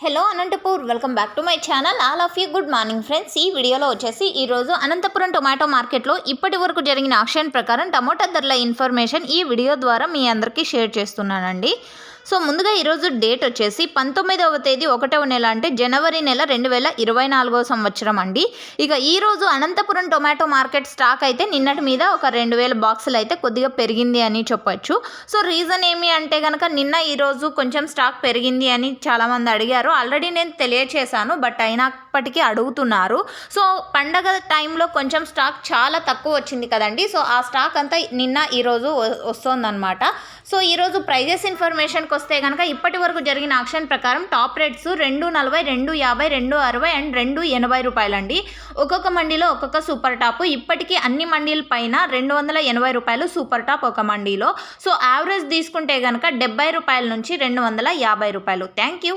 Hello Anantapur welcome back to my channel. All of you good morning friends. ఈ వీడియోలో వచ్చేసి ఈరోజు అనంతపురం టొమాటో మార్కెట్లో ఇప్పటి వరకు జరిగిన ఆక్షన్ ప్రకారం టమోటా ధరల ఇన్ఫర్మేషన్ ఈ వీడియో ద్వారా మీ అందరికీ షేర్ చేస్తున్నానండి. సో ముందుగా ఈరోజు డేట్ వచ్చేసి 19వ తేదీ 1వ నెల అంటే జనవరి నెల 2024 సంవత్సరం అండి. ఇక ఈరోజు అనంతపురం టొమాటో మార్కెట్ స్టాక్ అయితే నిన్నటి మీద ఒక 2000 బాక్సులు అయితే కొద్దిగా పెరిగింది అని చెప్పొచ్చు. సో రీజన్ ఏమి అంటే కనుక నిన్న ఈరోజు కొంచెం స్టాక్ పెరిగింది అని చాలామంది అడిగారు. ఆల్రెడీ నేను తెలియచేశాను, బట్ అయినప్పటికీ అడుగుతున్నారు. సో పండగ టైంలో కొంచెం స్టాక్ చాలా తక్కువ వచ్చింది కదండి. సో ఆ స్టాక్ అంతా నిన్న ఈరోజు వస్తుందన్నమాట. సో ఈరోజు ప్రైజెస్ ఇన్ఫర్మేషన్కి వస్తే కనుక ఇప్పటి వరకు జరిగిన ఆక్షన్ ప్రకారం టాప్ రేట్స్ 240, 250, 260 అండ్ 280 రూపాయలండి. ఒక్కొక్క మండీలో ఒక్కొక్క సూపర్ టాప్. ఇప్పటికీ అన్ని మండీల పైన 280 రూపాయలు సూపర్ టాప్ ఒక మండీలో. సో యావరేజ్ తీసుకుంటే కనుక 70 రూపాయల నుంచి 250 రూపాయలు. Thank you.